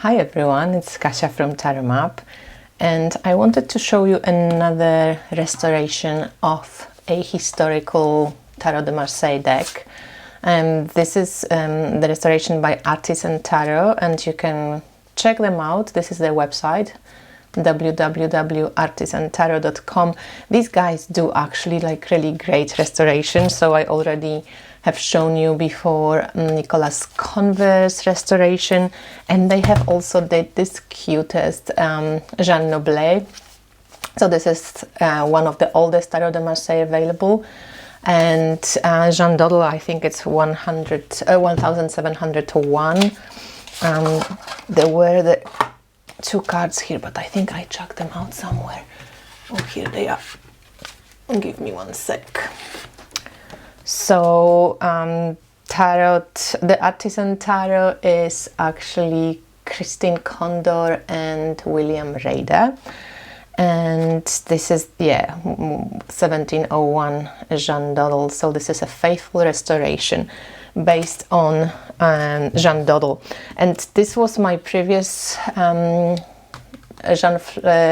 Hi everyone, it's Kasia from Tarot Map, and I wanted to show you another restoration of a historical Tarot de Marseille deck. This is the restoration by Artisan Tarot, and you can check them out. This is their website, www.artisantarot.com. These guys do actually like really great restorations, so I already have shown you before Nicolas Converse restoration, and they have also did this cutest Jean Noblet. So this is one of the oldest Tarot de Marseille available, and Jean Dodal, I think it's 1701. There were the two cards here, but I think I chucked them out somewhere. Oh, here they are. Give me one sec. So tarot, the Artisan Tarot is actually Christine Condor and William Rader, and this is 1701 Jean Dodal. So this is a faithful restoration based on Jean Dodal, and this was my previous Jean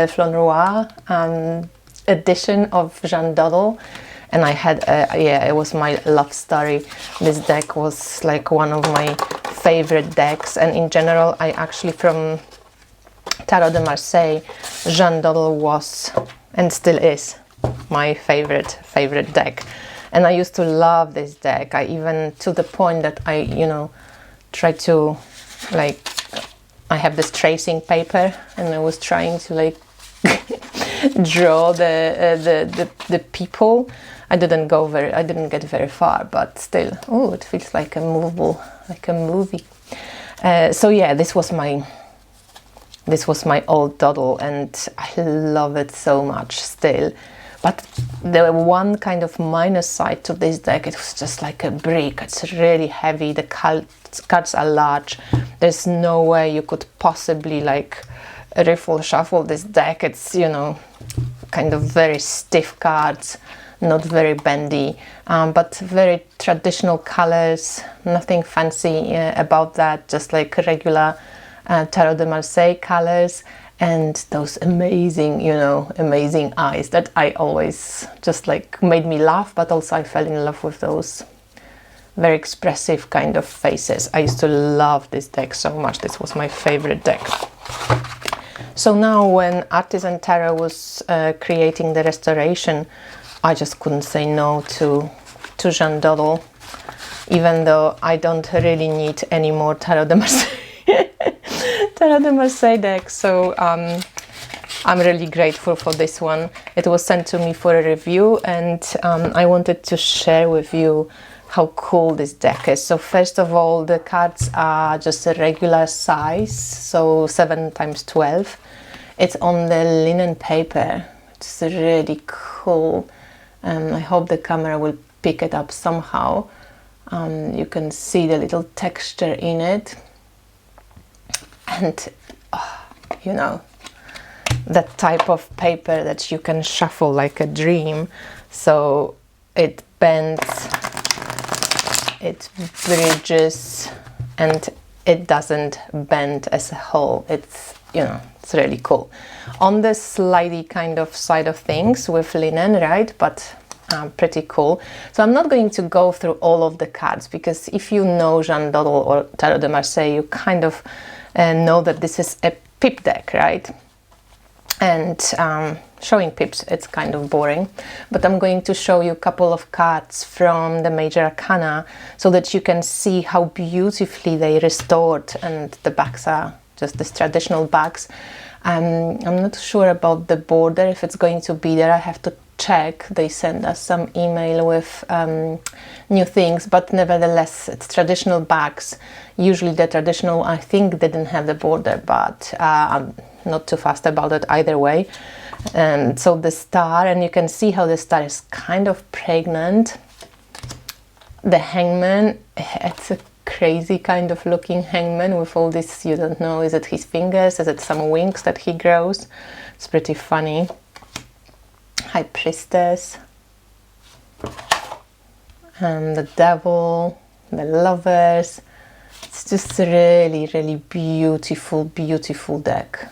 Flournoy edition of Jean Dodal. And I had, it was my love story. This deck was like one of my favorite decks. And in general, I actually, from Tarot de Marseille, Jean Dodal was, and still is, my favorite deck. And I used to love this deck. I even, to the point that I, try to, like, I have this tracing paper, and I was trying to, like, draw the people. I didn't get very far, but still, oh, it feels like a movie. So yeah, this was my old Dodal, and I love it so much still. But the one kind of minus side to this deck, it was just like a brick. It's really heavy. The cards are large. There's no way you could possibly like riffle shuffle this deck. It's kind of very stiff cards, not very bendy, but very traditional colors, nothing fancy about that, just like regular Tarot de Marseille colors, and those amazing, amazing eyes that I always just like made me laugh, but also I fell in love with those very expressive kind of faces. I used to love this deck so much. This was my favorite deck. So now when Artisan Tarot was creating the restoration, I just couldn't say no to Jean Dodal, even though I don't really need any more Tarot de Marseille decks. So I'm really grateful for this one. It was sent to me for a review, and I wanted to share with you how cool this deck is. So first of all, the cards are just a regular size, so 7x12. It's on the linen paper. It's really cool. I hope the camera will pick it up somehow. You can see the little texture in it, and that type of paper that you can shuffle like a dream. So it bends, it bridges, and it doesn't bend as a whole. It's it's really cool. On the slidey kind of side of things with linen, right? But pretty cool. So I'm not going to go through all of the cards, because if you know Jean Dodal or Tarot de Marseille, you kind of know that this is a pip deck, right? And showing pips, it's kind of boring. But I'm going to show you a couple of cards from the Major Arcana so that you can see how beautifully they restored, and the backs are just these traditional backs. I'm not sure about the border, if it's going to be there. I have to check. They send us some email with new things, but nevertheless, it's traditional backs. Usually the traditional, I think, didn't have the border, but I'm not too fast about it either way. And so the star, and you can see how the star is kind of pregnant. The hangman, it's a crazy kind of looking hangman with all this, you don't know, is it his fingers, is it some wings that he grows? It's pretty funny. High Priestess, and the Devil, the Lovers. It's it's just really, really beautiful, beautiful deck.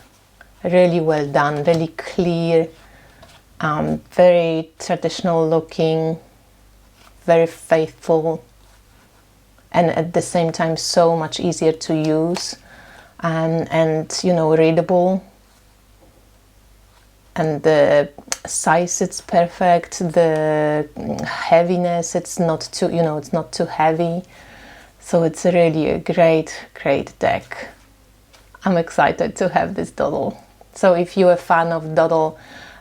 Really well done, really clear, very traditional looking, very faithful, and at the same time so much easier to use, and you know, readable. And the size, it's perfect. The heaviness, it's not too, you know, it's not too heavy. So it's really a great, great deck. I'm excited to have this Dodal. So if you're a fan of Dodal,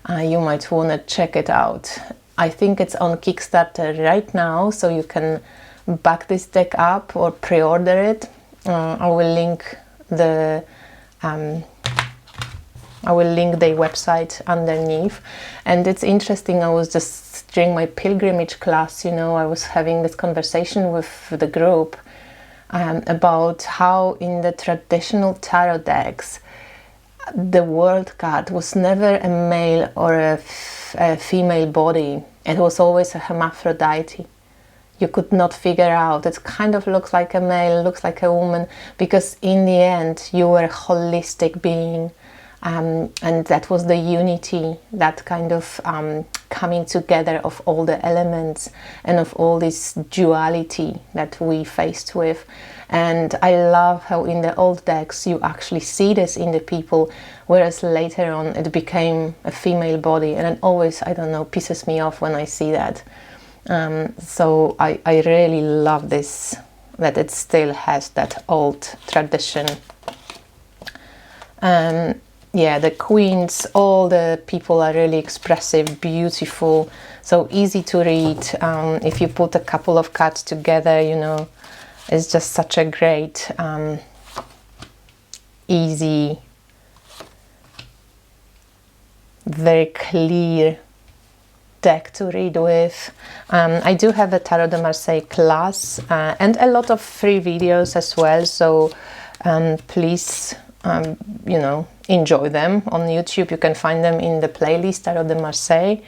you might want to check it out. I think it's on Kickstarter right now, so you can back this deck up or pre-order it. I will link the website underneath. And it's interesting, I was just during my pilgrimage class, you know, I was having this conversation with the group about how in the traditional tarot decks the world card was never a male or a female body. It was always a hermaphrodite. You could not figure out, it kind of looks like a male, looks like a woman, because in the end you were a holistic being. And that was the unity, that kind of coming together of all the elements and of all this duality that we faced with. And I love how in the old decks you actually see this in the people, whereas later on it became a female body, and it always, I don't know, pisses me off when I see that. So I really love this, that it still has that old tradition. Yeah, the queens, all the people are really expressive, beautiful, so easy to read. If you put a couple of cards together, you know, it's just such a great, easy, very clear deck to read with. I do have a Tarot de Marseille class and a lot of free videos as well, so please, you know, enjoy them on YouTube. You can find them in the playlist Tarot de Marseille.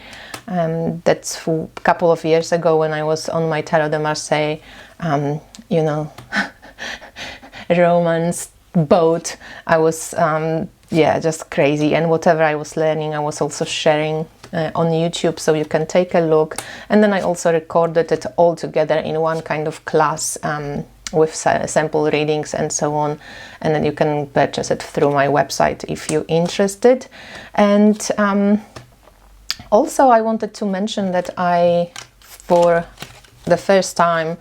That's a couple of years ago when I was on my Tarot de Marseille, you know, romance boat. I was, yeah, just crazy. And whatever I was learning, I was also sharing on YouTube, so you can take a look. And then I also recorded it all together in one kind of class, with sample readings and so on, and then you can purchase it through my website if you're interested. And also I wanted to mention that I, for the first time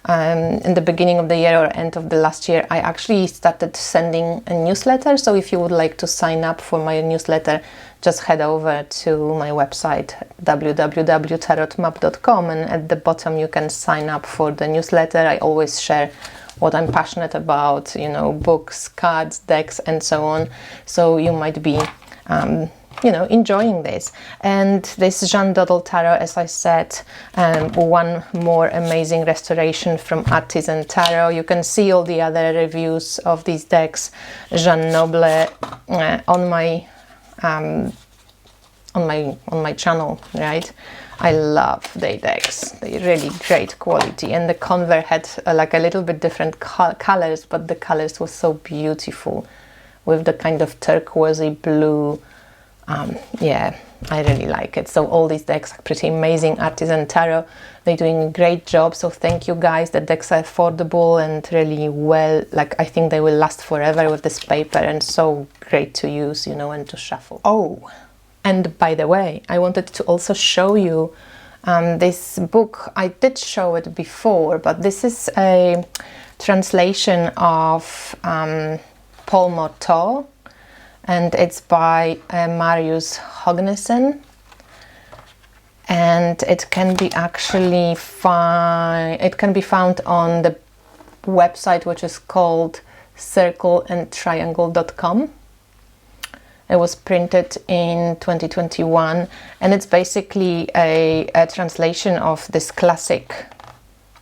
in the beginning of the year or end of the last year, I actually started sending a newsletter. So if you would like to sign up for my newsletter, just head over to my website www.tarotmap.com, and at the bottom you can sign up for the newsletter. I always share what I'm passionate about, you know, books, cards, decks, and so on. So you might be you know, enjoying this. And this Jeanne Dodal Tarot, as I said, one more amazing restoration from Artisan Tarot. You can see all the other reviews of these decks, Jeanne Noble, on my channel, right? I love their decks. They're really great quality, and the conver had like a little bit different colors, but the colors were so beautiful with the kind of turquoisey blue. Yeah, I really like it. So all these decks are pretty amazing. Artisan Tarot, they're doing a great job, so thank you guys. The decks are affordable and really well, like, I think they will last forever with this paper, and so great to use, you know, and to shuffle. Oh, and by the way, I wanted to also show you this book. I did show it before, but this is a translation of Paul Morteau, and it's by Marius Hognessen, and it can be actually found on the website, which is called circleandtriangle.com. It was printed in 2021, and it's basically a translation of this classic,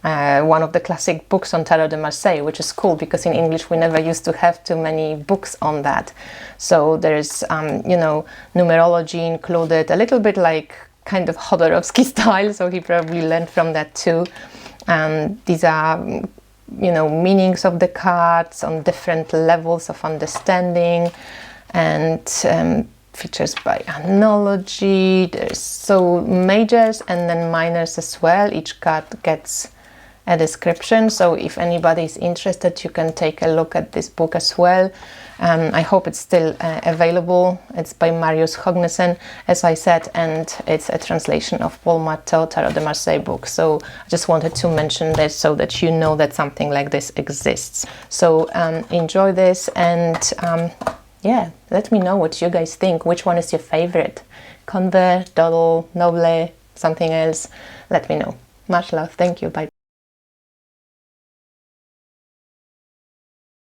one of the classic books on Tarot de Marseille, which is cool because in English we never used to have too many books on that. So there's, you know, numerology included, a little bit like kind of Jodorowsky style, so he probably learned from that too. These are you know, meanings of the cards on different levels of understanding, and features by analogy. There's so majors and then minors as well. Each card gets a description, so if anybody is interested, you can take a look at this book as well. I hope it's still available. It's by Marius Hognessen, as I said, and it's a translation of Paul Marteau Tarot de Marseille book. So I just wanted to mention this so that you know that something like this exists. So enjoy this, and yeah, let me know what you guys think. Which one is your favorite? Convert, Dodal, Noble, something else? Let me know. Much love. Thank you. Bye.